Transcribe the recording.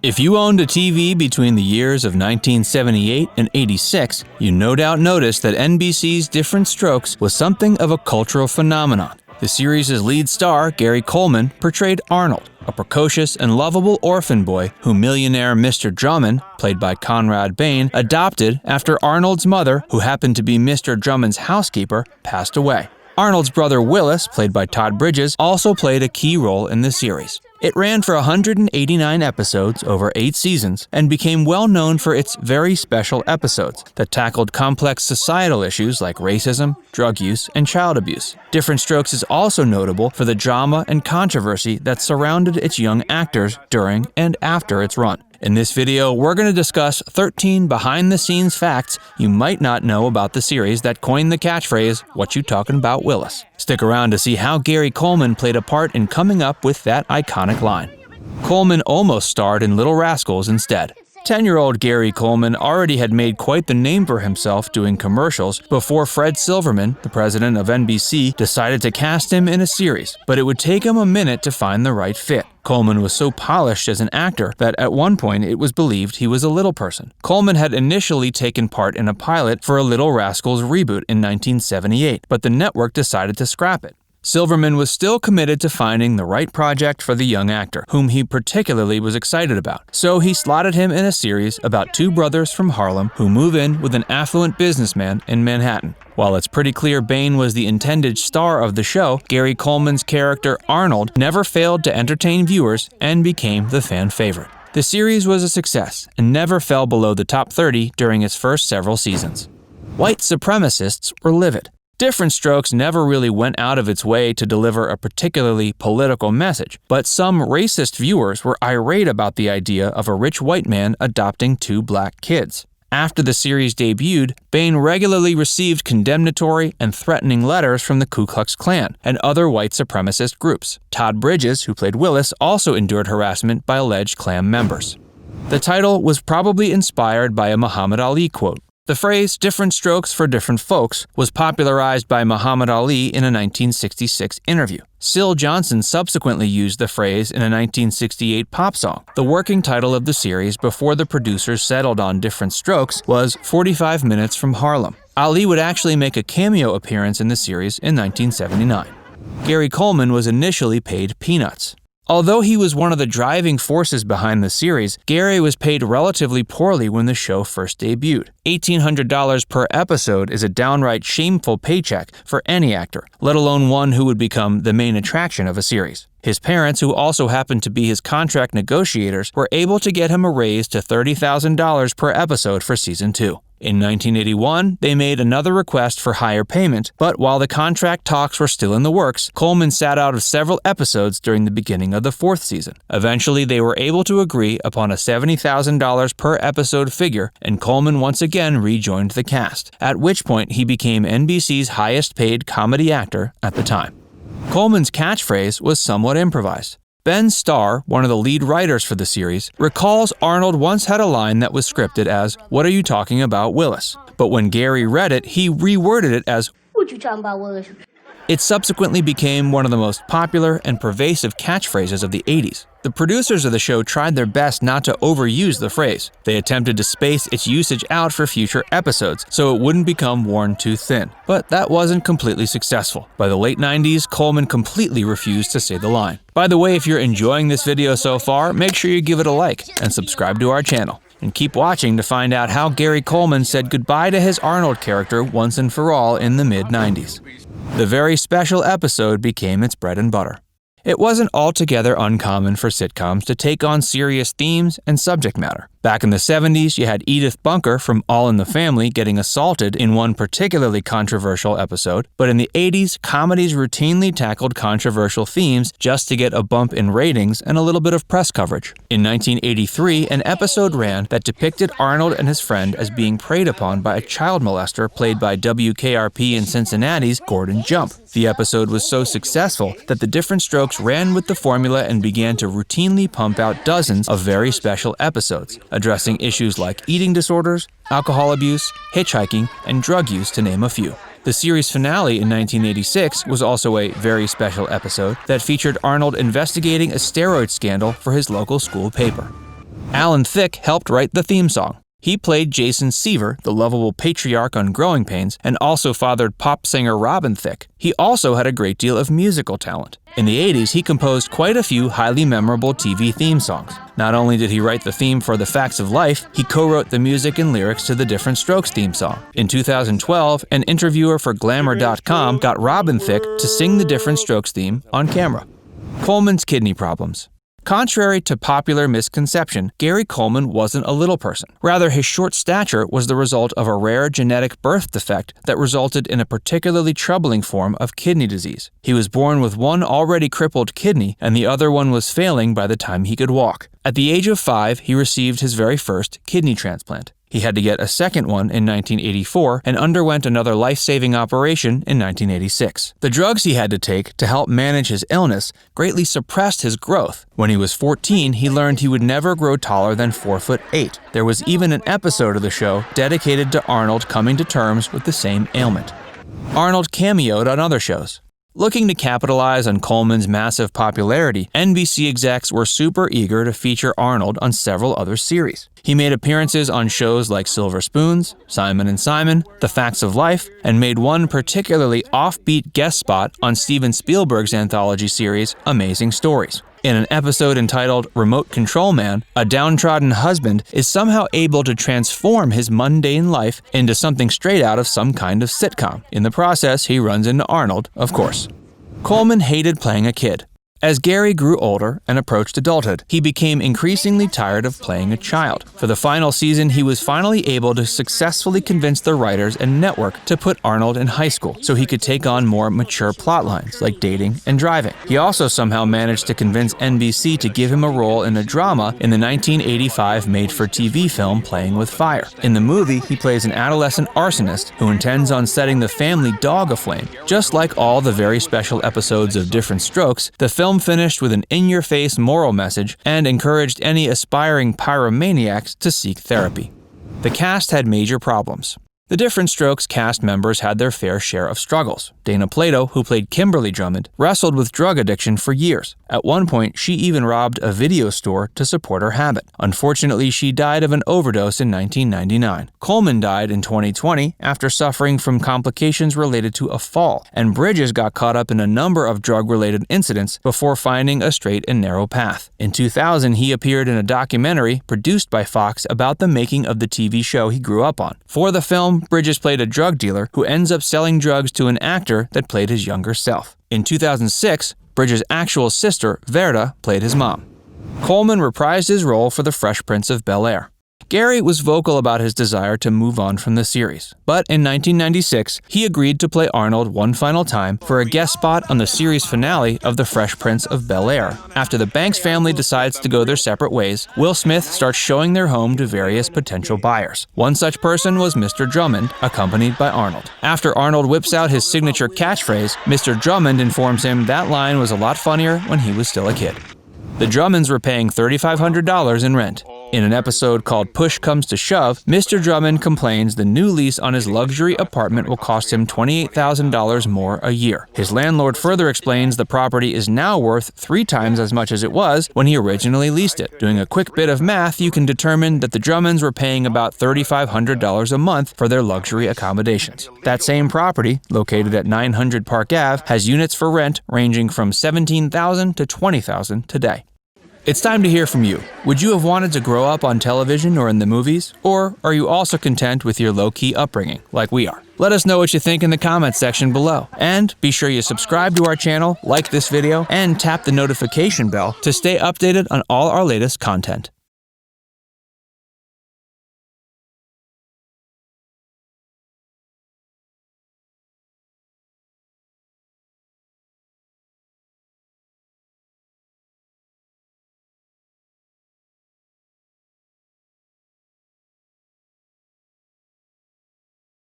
If you owned a TV between the years of 1978 and 86, you no doubt noticed that NBC's Diff'Rent Strokes was something of a cultural phenomenon. The series' lead star, Gary Coleman, portrayed Arnold, a precocious and lovable orphan boy who millionaire Mr. Drummond, played by Conrad Bain, adopted after Arnold's mother, who happened to be Mr. Drummond's housekeeper, passed away. Arnold's brother Willis, played by Todd Bridges, also played a key role in the series. It ran for 189 episodes over 8 seasons and became well known for its very special episodes that tackled complex societal issues like racism, drug use, and child abuse. Diff'Rent Strokes is also notable for the drama and controversy that surrounded its young actors during and after its run. In this video, we're going to discuss 13 behind-the-scenes facts you might not know about the series that coined the catchphrase, "What you talking about, Willis?" Stick around to see how Gary Coleman played a part in coming up with that iconic line. Coleman almost starred in Little Rascals instead. 10-year-old Gary Coleman already had made quite the name for himself doing commercials before Fred Silverman, the president of NBC, decided to cast him in a series, but it would take him a minute to find the right fit. Coleman was so polished as an actor that at one point it was believed he was a little person. Coleman had initially taken part in a pilot for a Little Rascals reboot in 1978, but the network decided to scrap it. Silverman was still committed to finding the right project for the young actor, whom he particularly was excited about. So he slotted him in a series about two brothers from Harlem who move in with an affluent businessman in Manhattan. While it's pretty clear Bain was the intended star of the show, Gary Coleman's character Arnold never failed to entertain viewers and became the fan favorite. The series was a success and never fell below the top 30 during its first several seasons. White supremacists were livid. Diff'Rent Strokes never really went out of its way to deliver a particularly political message, but some racist viewers were irate about the idea of a rich white man adopting two black kids. After the series debuted, Bain regularly received condemnatory and threatening letters from the Ku Klux Klan and other white supremacist groups. Todd Bridges, who played Willis, also endured harassment by alleged Klan members. The title was probably inspired by a Muhammad Ali quote. The phrase "different strokes for different folks" was popularized by Muhammad Ali in a 1966 interview. Syl Johnson subsequently used the phrase in a 1968 pop song. The working title of the series before the producers settled on Diff'Rent Strokes was 45 Minutes from Harlem. Ali would actually make a cameo appearance in the series in 1979. Gary Coleman was initially paid peanuts. Although he was one of the driving forces behind the series, Gary was paid relatively poorly when the show first debuted. $1,800 per episode is a downright shameful paycheck for any actor, let alone one who would become the main attraction of a series. His parents, who also happened to be his contract negotiators, were able to get him a raise to $30,000 per episode for season 2. In 1981, they made another request for higher payment, but while the contract talks were still in the works, Coleman sat out of several episodes during the beginning of the 4th season. Eventually, they were able to agree upon a $70,000 per episode figure, and Coleman once again rejoined the cast, at which point he became NBC's highest-paid comedy actor at the time. Coleman's catchphrase was somewhat improvised. Ben Starr, one of the lead writers for the series, recalls Arnold once had a line that was scripted as, "What are you talking about, Willis?" But when Gary read it, he reworded it as, "What you talking about, Willis?" It subsequently became one of the most popular and pervasive catchphrases of the 80s. The producers of the show tried their best not to overuse the phrase. They attempted to space its usage out for future episodes so it wouldn't become worn too thin. But that wasn't completely successful. By the late 90s, Coleman completely refused to say the line. By the way, if you're enjoying this video so far, make sure you give it a like and subscribe to our channel. And keep watching to find out how Gary Coleman said goodbye to his Arnold character once and for all in the mid-90s. The very special episode became its bread and butter. It wasn't altogether uncommon for sitcoms to take on serious themes and subject matter. Back in the 70s, you had Edith Bunker from All in the Family getting assaulted in one particularly controversial episode, but in the 80s, comedies routinely tackled controversial themes just to get a bump in ratings and a little bit of press coverage. In 1983, an episode ran that depicted Arnold and his friend as being preyed upon by a child molester played by WKRP in Cincinnati's Gordon Jump. The episode was so successful that the Diff'Rent Strokes ran with the formula and began to routinely pump out dozens of very special episodes, addressing issues like eating disorders, alcohol abuse, hitchhiking, and drug use, to name a few. The series finale in 1986 was also a very special episode that featured Arnold investigating a steroid scandal for his local school paper. Alan Thicke helped write the theme song. He played Jason Seaver, the lovable patriarch on Growing Pains, and also fathered pop singer Robin Thicke. He also had a great deal of musical talent. In the 80s, he composed quite a few highly memorable TV theme songs. Not only did he write the theme for The Facts of Life, he co-wrote the music and lyrics to the Diff'Rent Strokes theme song. In 2012, an interviewer for Glamour.com got Robin Thicke to sing the Diff'Rent Strokes theme on camera. Coleman's kidney problems. Contrary to popular misconception, Gary Coleman wasn't a little person. Rather, his short stature was the result of a rare genetic birth defect that resulted in a particularly troubling form of kidney disease. He was born with one already crippled kidney, and the other one was failing by the time he could walk. At the age of 5, he received his very first kidney transplant. He had to get a second one in 1984 and underwent another life-saving operation in 1986. The drugs he had to take to help manage his illness greatly suppressed his growth. When he was 14, he learned he would never grow taller than 4'8". There was even an episode of the show dedicated to Arnold coming to terms with the same ailment. Arnold cameoed on other shows. Looking to capitalize on Coleman's massive popularity, NBC execs were super eager to feature Arnold on several other series. He made appearances on shows like Silver Spoons, Simon & Simon, The Facts of Life, and made one particularly offbeat guest spot on Steven Spielberg's anthology series, Amazing Stories. In an episode entitled Remote Control Man, a downtrodden husband is somehow able to transform his mundane life into something straight out of some kind of sitcom. In the process, he runs into Arnold, of course. Coleman hated playing a kid. As Gary grew older and approached adulthood, he became increasingly tired of playing a child. For the final season, he was finally able to successfully convince the writers and network to put Arnold in high school so he could take on more mature plotlines like dating and driving. He also somehow managed to convince NBC to give him a role in a drama in the 1985 made-for-TV film Playing with Fire. In the movie, he plays an adolescent arsonist who intends on setting the family dog aflame. Just like all the very special episodes of Diff'Rent Strokes, the film finished with an in-your-face moral message and encouraged any aspiring pyromaniacs to seek therapy. The cast had major problems. The Diff'Rent Strokes cast members had their fair share of struggles. Dana Plato, who played Kimberly Drummond, wrestled with drug addiction for years. At one point, she even robbed a video store to support her habit. Unfortunately, she died of an overdose in 1999. Coleman died in 2020 after suffering from complications related to a fall, and Bridges got caught up in a number of drug-related incidents before finding a straight and narrow path. In 2000, he appeared in a documentary produced by Fox about the making of the TV show he grew up on. For the film, Bridges played a drug dealer who ends up selling drugs to an actor that played his younger self. In 2006, Bridges' actual sister, Verda, played his mom. Coleman reprised his role for the Fresh Prince of BEL-AIR. Gary was vocal about his desire to move on from the series, but in 1996, he agreed to play Arnold one final time for a guest spot on the series finale of The Fresh Prince of BEL-AIR. After the Banks family decides to go their separate ways, Will Smith starts showing their home to various potential buyers. One such person was Mr. Drummond, accompanied by Arnold. After Arnold whips out his signature catchphrase, Mr. Drummond informs him that line was a lot funnier when he was still a kid. The Drummonds were paying $3,500 in rent. In an episode called Push Comes to Shove, Mr. Drummond complains the new lease on his luxury apartment will cost him $28,000 more a year. His landlord further explains the property is now worth 3 times as much as it was when he originally leased it. Doing a quick bit of math, you can determine that the Drummonds were paying about $3,500 a month for their luxury accommodations. That same property, located at 900 Park Ave, has units for rent ranging from $17,000 to $20,000 today. It's time to hear from you. Would you have wanted to grow up on television or in the movies? Or are you also content with your low-key upbringing, like we are? Let us know what you think in the comments section below. And be sure you subscribe to our channel, like this video, and tap the notification bell to stay updated on all our latest content.